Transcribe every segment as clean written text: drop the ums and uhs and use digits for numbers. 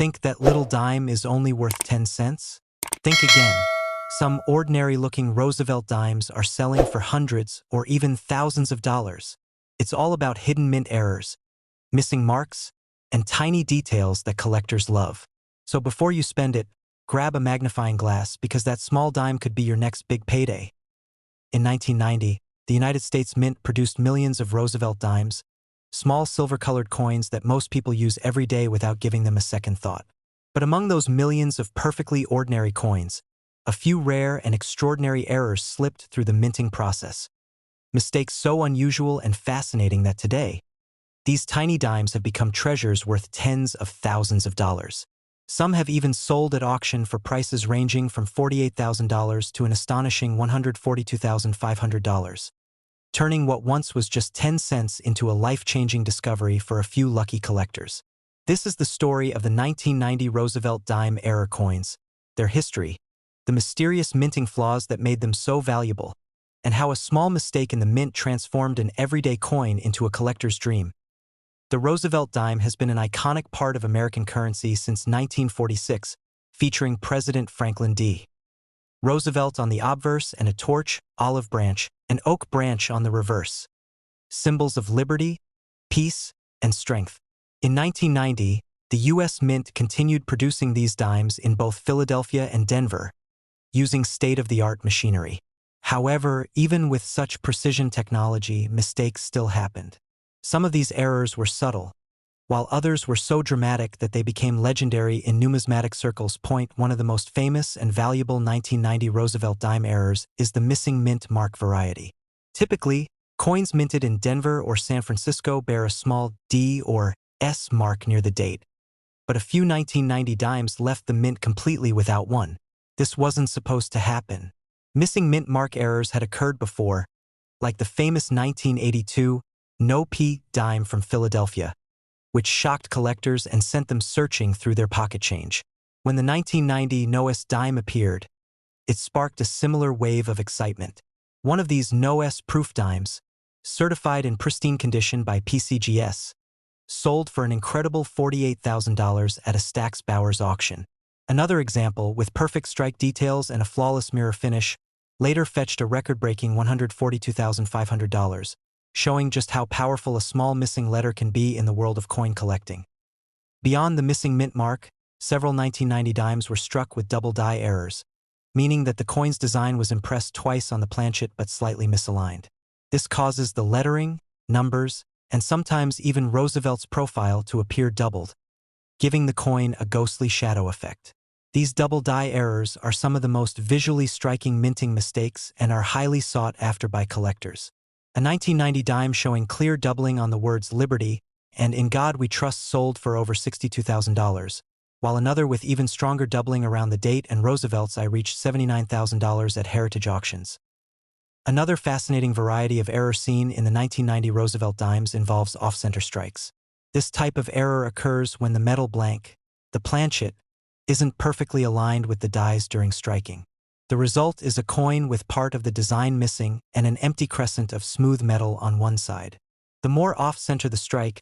Think that little dime is only worth 10 cents? Think again. Some ordinary-looking Roosevelt dimes are selling for hundreds or even thousands of dollars. It's all about hidden mint errors, missing marks, and tiny details that collectors love. So before you spend it, grab a magnifying glass because that small dime could be your next big payday. In 1990, the United States Mint produced millions of Roosevelt dimes, small silver-colored coins that most people use every day without giving them a second thought. But among those millions of perfectly ordinary coins, a few rare and extraordinary errors slipped through the minting process. Mistakes so unusual and fascinating that today, these tiny dimes have become treasures worth tens of thousands of dollars. Some have even sold at auction for prices ranging from $48,000 to an astonishing $142,500, turning what once was just 10 cents into a life-changing discovery for a few lucky collectors. This is the story of the 1990 Roosevelt dime error coins, their history, the mysterious minting flaws that made them so valuable, and how a small mistake in the mint transformed an everyday coin into a collector's dream. The Roosevelt dime has been an iconic part of American currency since 1946, featuring President Franklin D. Roosevelt on the obverse and a torch, olive branch, and oak branch on the reverse. Symbols of liberty, peace, and strength. In 1990, the U.S. Mint continued producing these dimes in both Philadelphia and Denver, using state-of-the-art machinery. However, even with such precision technology, mistakes still happened. Some of these errors were subtle, while others were so dramatic that they became legendary in numismatic circles. One of the most famous and valuable 1990 Roosevelt dime errors is the missing mint mark variety. Typically, coins minted in Denver or San Francisco bear a small D or S mark near the date, but a few 1990 dimes left the mint completely without one. This wasn't supposed to happen. Missing mint mark errors had occurred before, like the famous 1982 No P dime from Philadelphia, which shocked collectors and sent them searching through their pocket change. When the 1990 No S dime appeared, it sparked a similar wave of excitement. One of these No S proof dimes, certified in pristine condition by PCGS, sold for an incredible $48,000 at a Stack's Bowers auction. Another example, with perfect strike details and a flawless mirror finish, later fetched a record-breaking $142,500. Showing just how powerful a small missing letter can be in the world of coin collecting. Beyond the missing mint mark, several 1990 dimes were struck with double die errors, meaning that the coin's design was impressed twice on the planchet but slightly misaligned. This causes the lettering, numbers, and sometimes even Roosevelt's profile to appear doubled, giving the coin a ghostly shadow effect. These double die errors are some of the most visually striking minting mistakes and are highly sought after by collectors. A 1990 dime showing clear doubling on the words Liberty and In God We Trust sold for over $62,000, while another with even stronger doubling around the date and Roosevelt's I reached $79,000 at heritage auctions. Another fascinating variety of error seen in the 1990 Roosevelt dimes involves off-center strikes. This type of error occurs when the metal blank, the planchet, isn't perfectly aligned with the dies during striking. The result is a coin with part of the design missing and an empty crescent of smooth metal on one side. The more off-center the strike,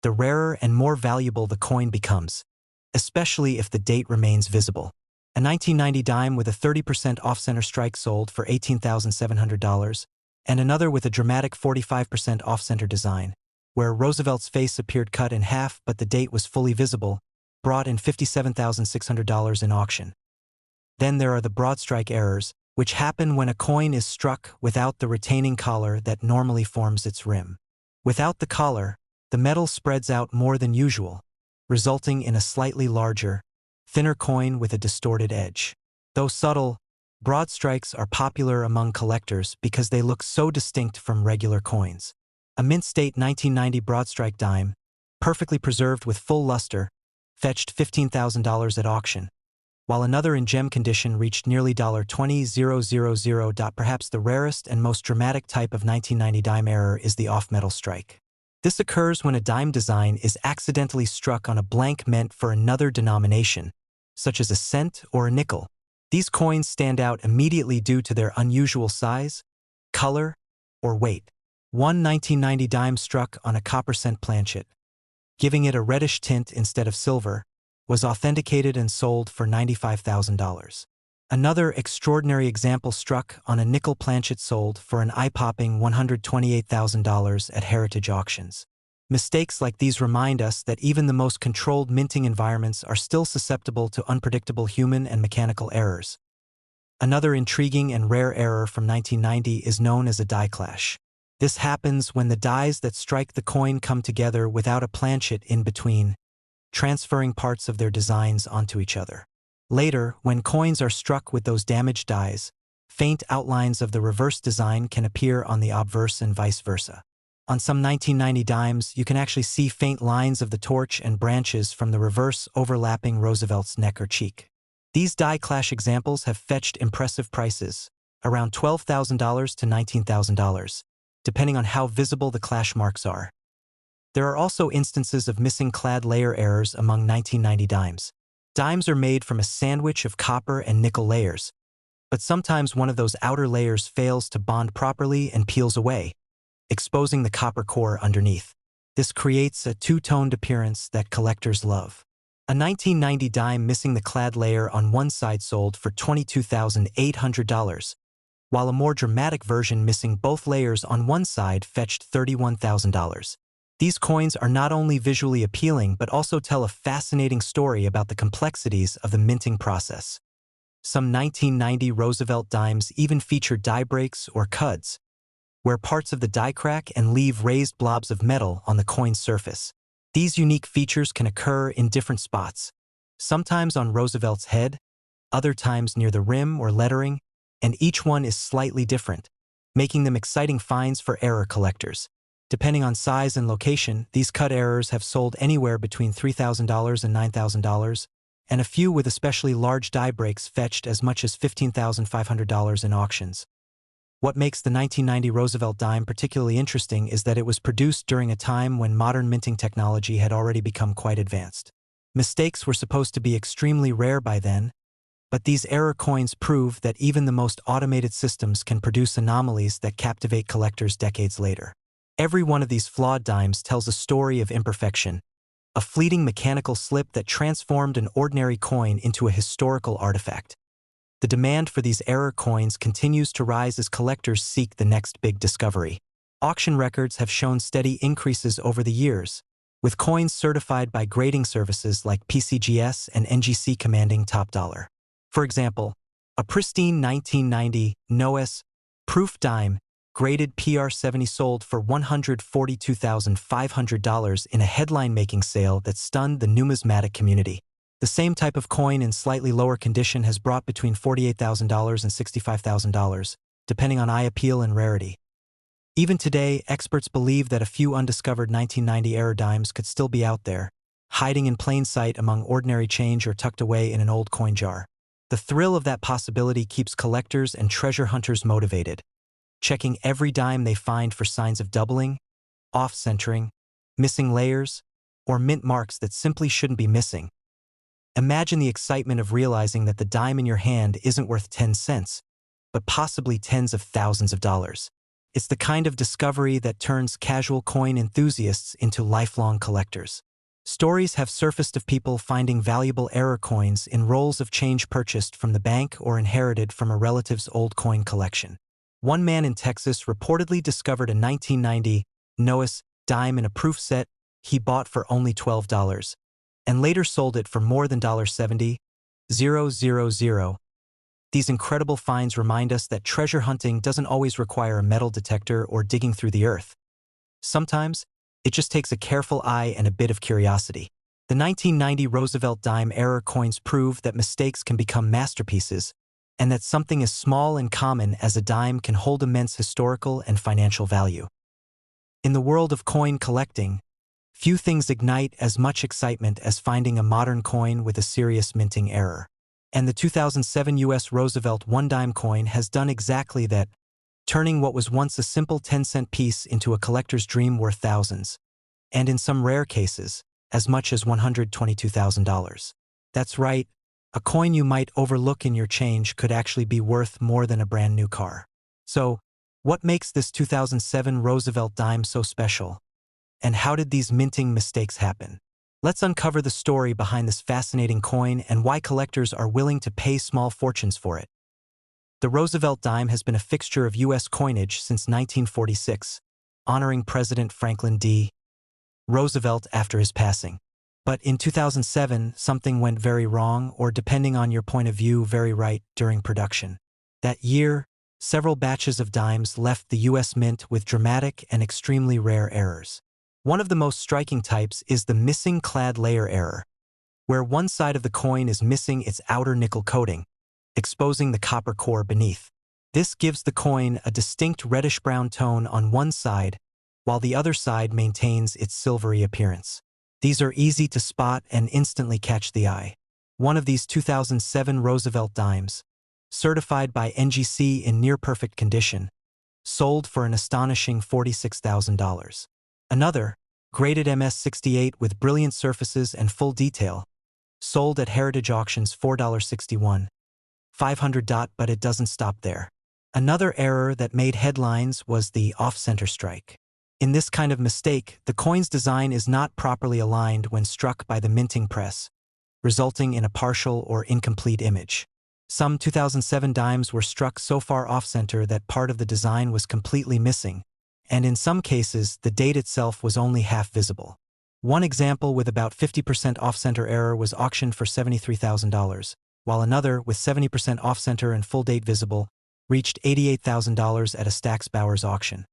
the rarer and more valuable the coin becomes, especially if the date remains visible. A 1990 dime with a 30% off-center strike sold for $18,700, and another with a dramatic 45% off-center design, where Roosevelt's face appeared cut in half but the date was fully visible, brought in $57,600 in auction. Then there are the broad strike errors, which happen when a coin is struck without the retaining collar that normally forms its rim. Without the collar, the metal spreads out more than usual, resulting in a slightly larger, thinner coin with a distorted edge. Though subtle, broad strikes are popular among collectors because they look so distinct from regular coins. A mint state 1990 broad strike dime, perfectly preserved with full luster, fetched $15,000 at auction, while another in gem condition reached nearly $20,000. Perhaps the rarest and most dramatic type of 1990 dime error is the off-metal strike. This occurs when a dime design is accidentally struck on a blank meant for another denomination, such as a cent or a nickel. These coins stand out immediately due to their unusual size, color, or weight. One 1990 dime struck on a copper cent planchet, giving it a reddish tint instead of silver, was authenticated and sold for $95,000. Another extraordinary example struck on a nickel planchet sold for an eye-popping $128,000 at heritage auctions. Mistakes like these remind us that even the most controlled minting environments are still susceptible to unpredictable human and mechanical errors. Another intriguing and rare error from 1990 is known as a die clash. This happens when the dies that strike the coin come together without a planchet in between, transferring parts of their designs onto each other. Later, when coins are struck with those damaged dies, faint outlines of the reverse design can appear on the obverse and vice versa. On some 1990 dimes, you can actually see faint lines of the torch and branches from the reverse overlapping Roosevelt's neck or cheek. These die clash examples have fetched impressive prices, around $12,000 to $19,000, depending on how visible the clash marks are. There are also instances of missing clad layer errors among 1990 dimes. Dimes are made from a sandwich of copper and nickel layers, but sometimes one of those outer layers fails to bond properly and peels away, exposing the copper core underneath. This creates a two-toned appearance that collectors love. A 1990 dime missing the clad layer on one side sold for $22,800, while a more dramatic version missing both layers on one side fetched $31,000. These coins are not only visually appealing but also tell a fascinating story about the complexities of the minting process. Some 1990 Roosevelt dimes even feature die breaks or cuds, where parts of the die crack and leave raised blobs of metal on the coin's surface. These unique features can occur in different spots, sometimes on Roosevelt's head, other times near the rim or lettering, and each one is slightly different, making them exciting finds for error collectors. Depending on size and location, these cut errors have sold anywhere between $3,000 and $9,000, and a few with especially large die breaks fetched as much as $15,500 in auctions. What makes the 1990 Roosevelt dime particularly interesting is that it was produced during a time when modern minting technology had already become quite advanced. Mistakes were supposed to be extremely rare by then, but these error coins prove that even the most automated systems can produce anomalies that captivate collectors decades later. Every one of these flawed dimes tells a story of imperfection, a fleeting mechanical slip that transformed an ordinary coin into a historical artifact. The demand for these error coins continues to rise as collectors seek the next big discovery. Auction records have shown steady increases over the years, with coins certified by grading services like PCGS and NGC commanding top dollar. For example, a pristine 1990 NOS proof dime graded PR70 sold for $142,500 in a headline-making sale that stunned the numismatic community. The same type of coin in slightly lower condition has brought between $48,000 and $65,000, depending on eye appeal and rarity. Even today, experts believe that a few undiscovered 1990 error dimes could still be out there, hiding in plain sight among ordinary change or tucked away in an old coin jar. The thrill of that possibility keeps collectors and treasure hunters motivated, checking every dime they find for signs of doubling, off-centering, missing layers, or mint marks that simply shouldn't be missing. Imagine the excitement of realizing that the dime in your hand isn't worth 10 cents, but possibly tens of thousands of dollars. It's the kind of discovery that turns casual coin enthusiasts into lifelong collectors. Stories have surfaced of people finding valuable error coins in rolls of change purchased from the bank or inherited from a relative's old coin collection. One man in Texas reportedly discovered a 1990 NOS dime in a proof set he bought for only $12, and later sold it for more than $70,000. These incredible finds remind us that treasure hunting doesn't always require a metal detector or digging through the earth. Sometimes, it just takes a careful eye and a bit of curiosity. The 1990 Roosevelt dime error coins prove that mistakes can become masterpieces, and that something as small and common as a dime can hold immense historical and financial value. In the world of coin collecting, few things ignite as much excitement as finding a modern coin with a serious minting error. And the 2007 U.S. Roosevelt One Dime coin has done exactly that, turning what was once a simple 10-cent piece into a collector's dream worth thousands, and in some rare cases, as much as $122,000. That's right, a coin you might overlook in your change could actually be worth more than a brand new car. So, what makes this 2007 Roosevelt dime so special? And how did these minting mistakes happen? Let's uncover the story behind this fascinating coin and why collectors are willing to pay small fortunes for it. The Roosevelt dime has been a fixture of U.S. coinage since 1946, honoring President Franklin D. Roosevelt after his passing. But in 2007, something went very wrong, or depending on your point of view, very right, during production. That year, several batches of dimes left the U.S. Mint with dramatic and extremely rare errors. One of the most striking types is the missing clad layer error, where one side of the coin is missing its outer nickel coating, exposing the copper core beneath. This gives the coin a distinct reddish-brown tone on one side, while the other side maintains its silvery appearance. These are easy to spot and instantly catch the eye. One of these 2007 Roosevelt dimes, certified by NGC in near-perfect condition, sold for an astonishing $46,000. Another, graded MS-68 with brilliant surfaces and full detail, sold at Heritage Auctions $4.61. 500. But it doesn't stop there. Another error that made headlines was the off-center strike. In this kind of mistake, the coin's design is not properly aligned when struck by the minting press, resulting in a partial or incomplete image. Some 2007 dimes were struck so far off-center that part of the design was completely missing, and in some cases, the date itself was only half visible. One example with about 50% off-center error was auctioned for $73,000, while another, with 70% off-center and full date visible, reached $88,000 at a Stax Bowers auction.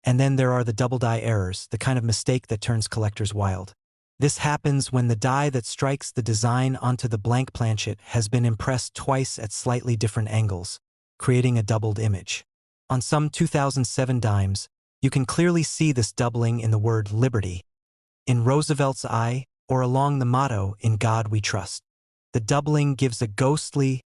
And then there are the double die errors, the kind of mistake that turns collectors wild. This happens when the die that strikes the design onto the blank planchet has been impressed twice at slightly different angles, creating a doubled image. On some 2007 dimes, you can clearly see this doubling in the word Liberty, in Roosevelt's eye, or along the motto, "In God We Trust." The doubling gives a ghostly,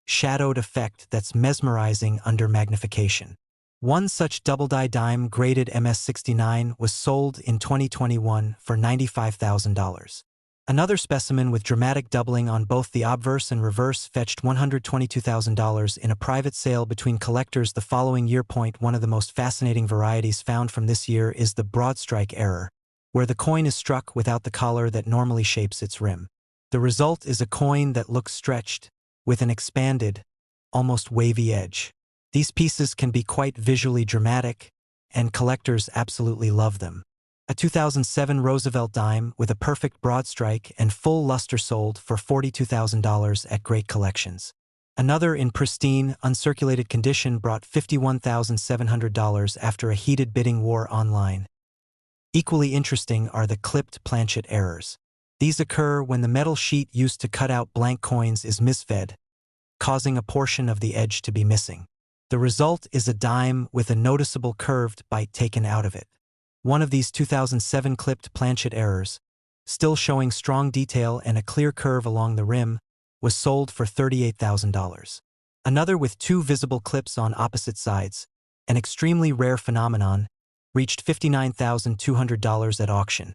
shadowed effect that's mesmerizing under magnification. One such double-die dime graded MS-69 was sold in 2021 for $95,000. Another specimen with dramatic doubling on both the obverse and reverse fetched $122,000 in a private sale between collectors the following year. One of the most fascinating varieties found from this year is the broad strike error, where the coin is struck without the collar that normally shapes its rim. The result is a coin that looks stretched, with an expanded, almost wavy edge. These pieces can be quite visually dramatic, and collectors absolutely love them. A 2007 Roosevelt dime with a perfect broad strike and full luster sold for $42,000 at Great Collections. Another in pristine, uncirculated condition brought $51,700 after a heated bidding war online. Equally interesting are the clipped planchet errors. These occur when the metal sheet used to cut out blank coins is misfed, causing a portion of the edge to be missing. The result is a dime with a noticeable curved bite taken out of it. One of these 2007 clipped planchet errors, still showing strong detail and a clear curve along the rim, was sold for $38,000. Another with two visible clips on opposite sides, an extremely rare phenomenon, reached $59,200 at auction.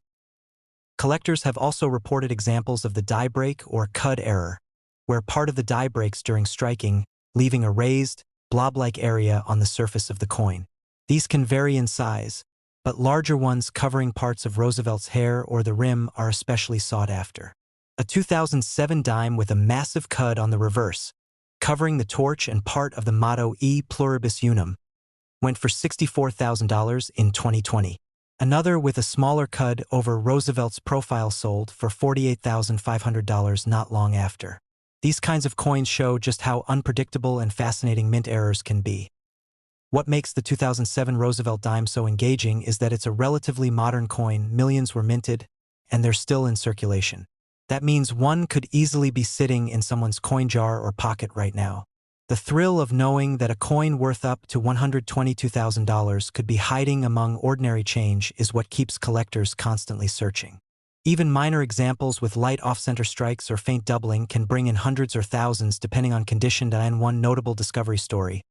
Collectors have also reported examples of the die break or cud error, where part of the die breaks during striking, leaving a raised, blob-like area on the surface of the coin. These can vary in size, but larger ones covering parts of Roosevelt's hair or the rim are especially sought after. A 2007 dime with a massive cud on the reverse, covering the torch and part of the motto E Pluribus Unum, went for $64,000 in 2020. Another with a smaller cud over Roosevelt's profile sold for $48,500 not long after. These kinds of coins show just how unpredictable and fascinating mint errors can be. What makes the 2007 Roosevelt dime so engaging is that it's a relatively modern coin. Millions were minted, and they're still in circulation. That means one could easily be sitting in someone's coin jar or pocket right now. The thrill of knowing that a coin worth up to $122,000 could be hiding among ordinary change is what keeps collectors constantly searching. Even minor examples with light off-center strikes or faint doubling can bring in hundreds or thousands depending on condition. And one notable discovery story.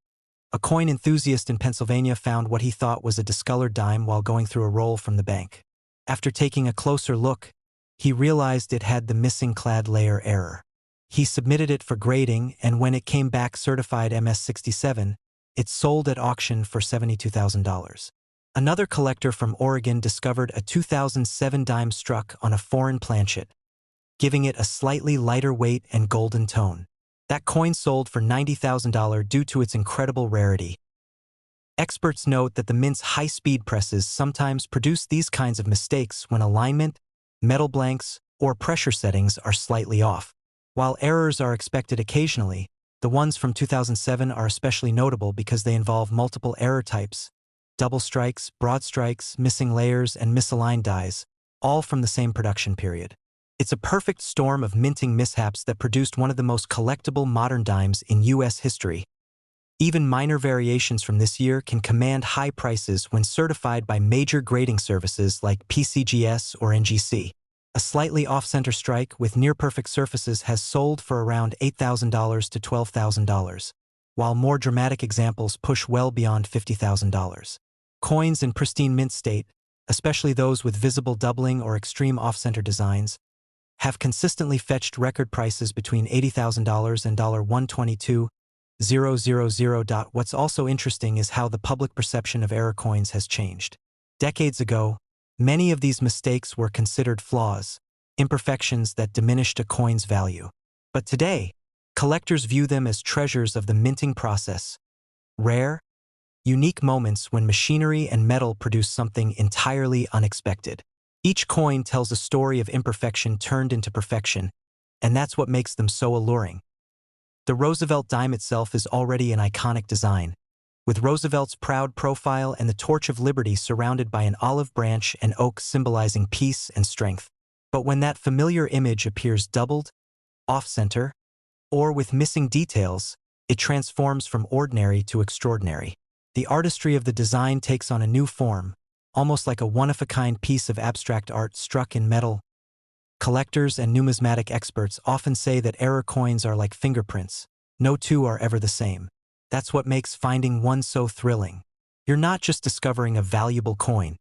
A coin enthusiast in Pennsylvania found what he thought was a discolored dime while going through a roll from the bank. After taking a closer look, he realized it had the missing clad layer error. He submitted it for grading, and when it came back certified MS-67, it sold at auction for $72,000. Another collector from Oregon discovered a 2007 dime struck on a foreign planchet, giving it a slightly lighter weight and golden tone. That coin sold for $90,000 due to its incredible rarity. Experts note that the mint's high-speed presses sometimes produce these kinds of mistakes when alignment, metal blanks, or pressure settings are slightly off. While errors are expected occasionally, the ones from 2007 are especially notable because they involve multiple error types: double strikes, broad strikes, missing layers, and misaligned dies, all from the same production period. It's a perfect storm of minting mishaps that produced one of the most collectible modern dimes in U.S. history. Even minor variations from this year can command high prices when certified by major grading services like PCGS or NGC. A slightly off-center strike with near-perfect surfaces has sold for around $8,000 to $12,000, while more dramatic examples push well beyond $50,000. Coins in pristine mint state, especially those with visible doubling or extreme off-center designs, have consistently fetched record prices between $80,000 and $122,000. What's also interesting is how the public perception of error coins has changed. Decades ago, many of these mistakes were considered flaws, imperfections that diminished a coin's value. But today, collectors view them as treasures of the minting process, rare, unique moments when machinery and metal produce something entirely unexpected. Each coin tells a story of imperfection turned into perfection, and that's what makes them so alluring. The Roosevelt dime itself is already an iconic design, with Roosevelt's proud profile and the torch of liberty surrounded by an olive branch and oak symbolizing peace and strength. But when that familiar image appears doubled, off-center, or with missing details, it transforms from ordinary to extraordinary. The artistry of the design takes on a new form, almost like a one-of-a-kind piece of abstract art struck in metal. Collectors and numismatic experts often say that error coins are like fingerprints. No two are ever the same. That's what makes finding one so thrilling. You're not just discovering a valuable coin.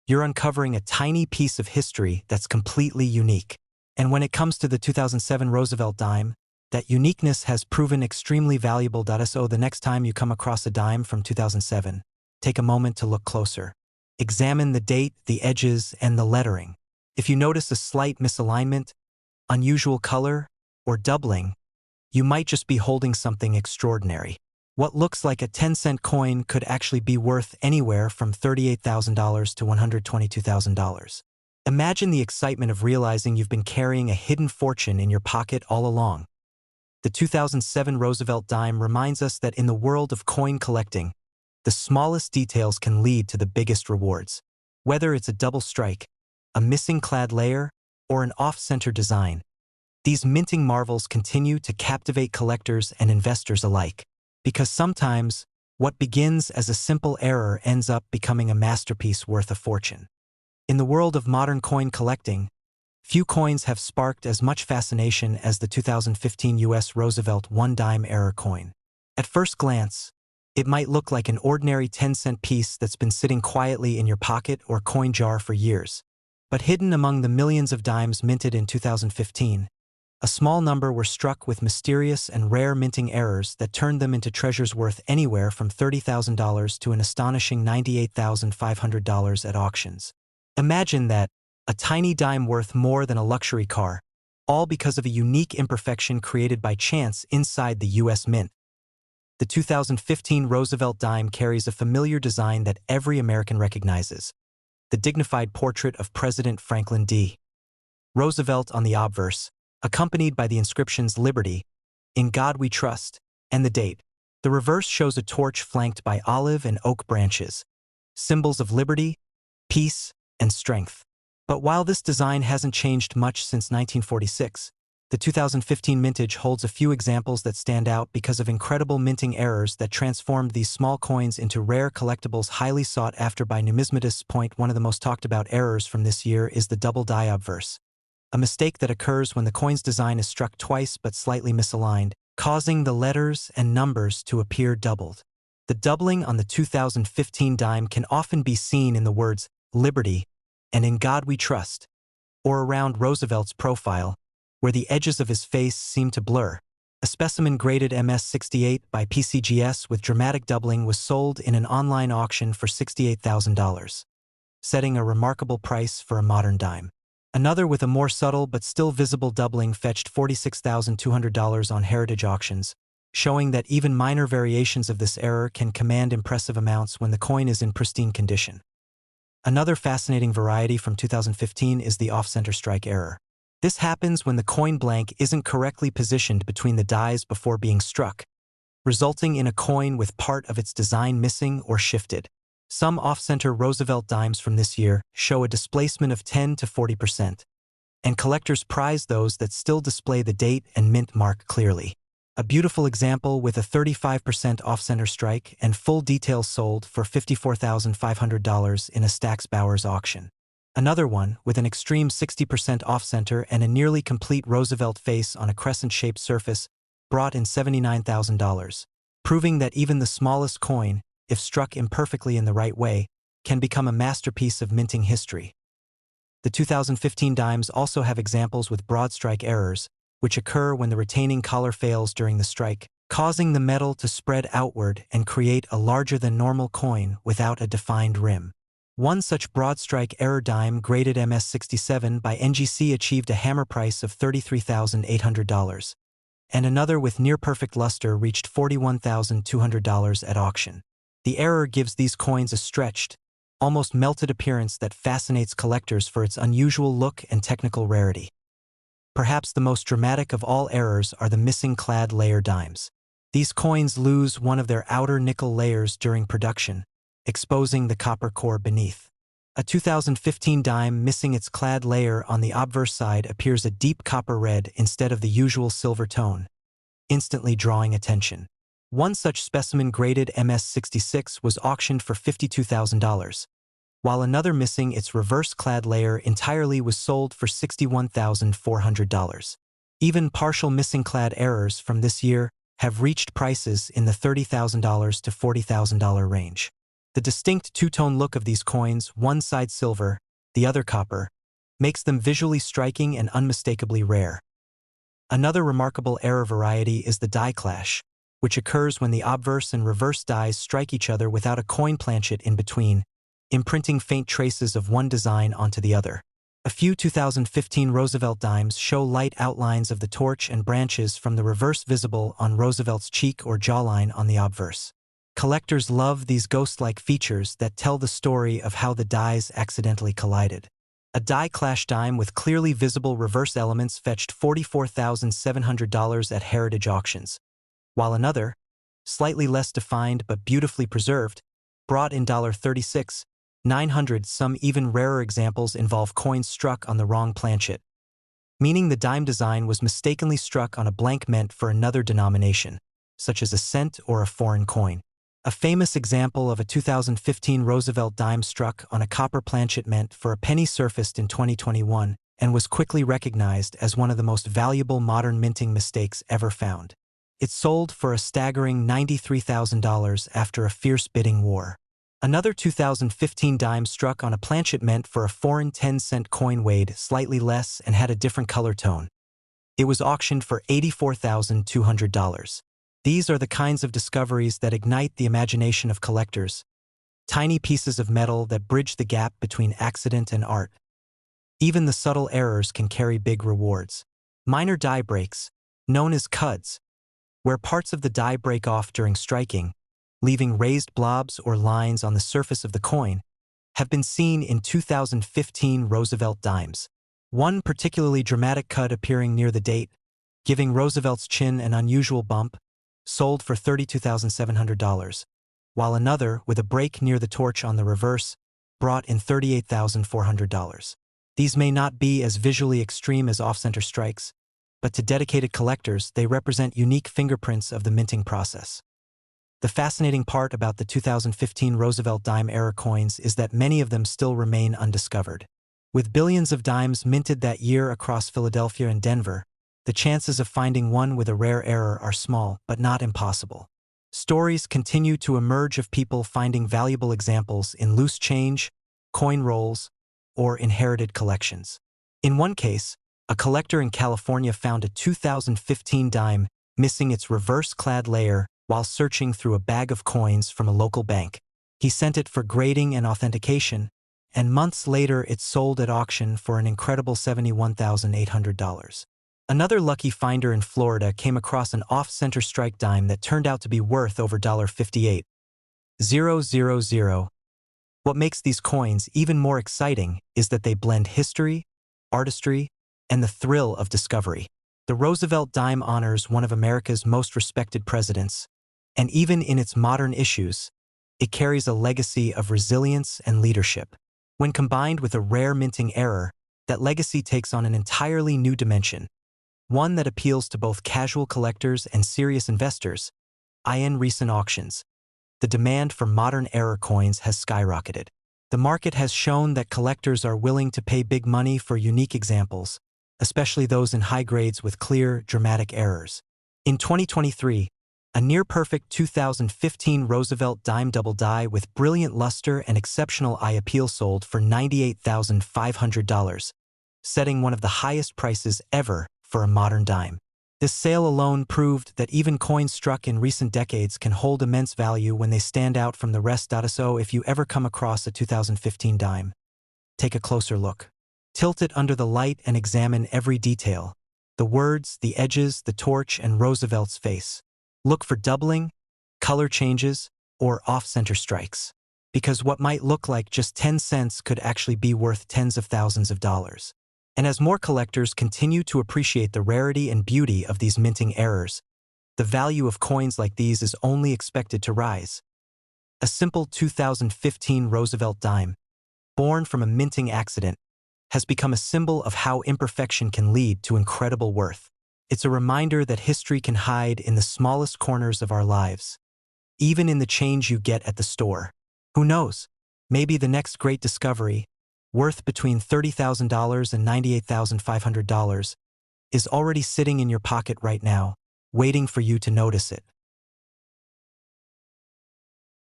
You're uncovering a tiny piece of history that's completely unique. And when it comes to the 2007 Roosevelt dime, that uniqueness has proven extremely valuable. So the next time you come across a dime from 2007, take a moment to look closer. Examine the date, the edges, and the lettering. If you notice a slight misalignment, unusual color, or doubling, you might just be holding something extraordinary. What looks like a 10-cent coin could actually be worth anywhere from $38,000 to $122,000. Imagine the excitement of realizing you've been carrying a hidden fortune in your pocket all along. The 2007 Roosevelt dime reminds us that in the world of coin collecting, the smallest details can lead to the biggest rewards. Whether it's a double strike, a missing clad layer, or an off-center design, these minting marvels continue to captivate collectors and investors alike. Because sometimes, what begins as a simple error ends up becoming a masterpiece worth a fortune. In the world of modern coin collecting, few coins have sparked as much fascination as the 2015 U.S. Roosevelt One Dime error coin. At first glance, it might look like an ordinary 10-cent piece that's been sitting quietly in your pocket or coin jar for years. But hidden among the millions of dimes minted in 2015, a small number were struck with mysterious and rare minting errors that turned them into treasures worth anywhere from $30,000 to an astonishing $98,500 at auctions. Imagine that, a tiny dime worth more than a luxury car, all because of a unique imperfection created by chance inside the U.S. Mint. The 2015 Roosevelt dime carries a familiar design that every American recognizes: the dignified portrait of President Franklin D. Roosevelt on the obverse, accompanied by the inscriptions "Liberty," "In God We Trust," and the date. The reverse shows a torch flanked by olive and oak branches, symbols of liberty, peace, and strength. But while this design hasn't changed much since 1946, the 2015 mintage holds a few examples that stand out because of incredible minting errors that transformed these small coins into rare collectibles highly sought after by numismatists. One of the most talked about errors from this year is the double die obverse, a mistake that occurs when the coin's design is struck twice but slightly misaligned, causing the letters and numbers to appear doubled. The doubling on the 2015 dime can often be seen in the words "Liberty" and "In God We Trust," or around Roosevelt's profile, where the edges of his face seem to blur. A specimen graded MS-68 by PCGS with dramatic doubling was sold in an online auction for $68,000, setting a remarkable price for a modern dime. Another with a more subtle but still visible doubling fetched $46,200 on heritage auctions, showing that even minor variations of this error can command impressive amounts when the coin is in pristine condition. Another fascinating variety from 2015 is the off-center strike error. This happens when the coin blank isn't correctly positioned between the dies before being struck, resulting in a coin with part of its design missing or shifted. Some off-center Roosevelt dimes from this year show a displacement of 10 to 40%, and collectors prize those that still display the date and mint mark clearly. A beautiful example with a 35% off-center strike and full details sold for $54,500 in a Stax Bowers auction. Another one with an extreme 60% off-center and a nearly complete Roosevelt face on a crescent-shaped surface brought in $79,000, proving that even the smallest coin, if struck imperfectly in the right way, can become a masterpiece of minting history. The 2015 dimes also have examples with broad strike errors, which occur when the retaining collar fails during the strike, causing the metal to spread outward and create a larger-than-normal coin without a defined rim. One such broad strike error dime graded MS-67 by NGC achieved a hammer price of $33,800, and another with near-perfect luster reached $41,200 at auction. The error gives these coins a stretched, almost melted appearance that fascinates collectors for its unusual look and technical rarity. Perhaps the most dramatic of all errors are the missing clad layer dimes. These coins lose one of their outer nickel layers during production, exposing the copper core beneath. A 2015 dime missing its clad layer on the obverse side appears a deep copper red instead of the usual silver tone, instantly drawing attention. One such specimen graded MS-66 was auctioned for $52,000, while another missing its reverse clad layer entirely was sold for $61,400. Even partial missing clad errors from this year have reached prices in the $30,000 to $40,000 range. The distinct two-tone look of these coins, one side silver, the other copper, makes them visually striking and unmistakably rare. Another remarkable error variety is the die clash, which occurs when the obverse and reverse dies strike each other without a coin planchet in between, imprinting faint traces of one design onto the other. A few 2015 Roosevelt dimes show light outlines of the torch and branches from the reverse visible on Roosevelt's cheek or jawline on the obverse. Collectors love these ghost-like features that tell the story of how the dies accidentally collided. A die clash dime with clearly visible reverse elements fetched $44,700 at heritage auctions, while another, slightly less defined but beautifully preserved, brought in $36,900. Some even rarer examples involve coins struck on the wrong planchet, meaning the dime design was mistakenly struck on a blank meant for another denomination, such as a cent or a foreign coin. A famous example of a 2015 Roosevelt dime struck on a copper planchet meant for a penny surfaced in 2021 and was quickly recognized as one of the most valuable modern minting mistakes ever found. It sold for a staggering $93,000 after a fierce bidding war. Another 2015 dime struck on a planchet meant for a foreign 10-cent coin weighed slightly less and had a different color tone. It was auctioned for $84,200. These are the kinds of discoveries that ignite the imagination of collectors, tiny pieces of metal that bridge the gap between accident and art. Even the subtle errors can carry big rewards. Minor die breaks, known as cuds, where parts of the die break off during striking, leaving raised blobs or lines on the surface of the coin, have been seen in 2015 Roosevelt dimes. One particularly dramatic cut appearing near the date, giving Roosevelt's chin an unusual bump, sold for $32,700, while another, with a break near the torch on the reverse, brought in $38,400. These may not be as visually extreme as off-center strikes, but to dedicated collectors, they represent unique fingerprints of the minting process. The fascinating part about the 2015 Roosevelt dime-era coins is that many of them still remain undiscovered. With billions of dimes minted that year across Philadelphia and Denver, the chances of finding one with a rare error are small, but not impossible. Stories continue to emerge of people finding valuable examples in loose change, coin rolls, or inherited collections. In one case, a collector in California found a 2015 dime missing its reverse-clad layer while searching through a bag of coins from a local bank. He sent it for grading and authentication, and months later it sold at auction for an incredible $71,800. Another lucky finder in Florida came across an off-center strike dime that turned out to be worth over $58,000. What makes these coins even more exciting is that they blend history, artistry, and the thrill of discovery. The Roosevelt dime honors one of America's most respected presidents, and even in its modern issues, it carries a legacy of resilience and leadership. When combined with a rare minting error, that legacy takes on an entirely new dimension, one that appeals to both casual collectors and serious investors. In recent auctions, the demand for modern error coins has skyrocketed. The market has shown that collectors are willing to pay big money for unique examples, especially those in high grades with clear, dramatic errors. In 2023, a near-perfect 2015 Roosevelt dime double die with brilliant luster and exceptional eye appeal sold for $98,500, setting one of the highest prices ever for a modern dime. This sale alone proved that even coins struck in recent decades can hold immense value when they stand out from the rest. So if you ever come across a 2015 dime, take a closer look. Tilt it under the light and examine every detail: the words, the edges, the torch, and Roosevelt's face. Look for doubling, color changes, or off-center strikes, because what might look like just 10 cents could actually be worth tens of thousands of dollars. And as more collectors continue to appreciate the rarity and beauty of these minting errors, the value of coins like these is only expected to rise. A simple 2015 Roosevelt dime, born from a minting accident, has become a symbol of how imperfection can lead to incredible worth. It's a reminder that history can hide in the smallest corners of our lives, even in the change you get at the store. Who knows? Maybe the next great discovery, worth between $30,000 and $98,500, is already sitting in your pocket right now, waiting for you to notice it.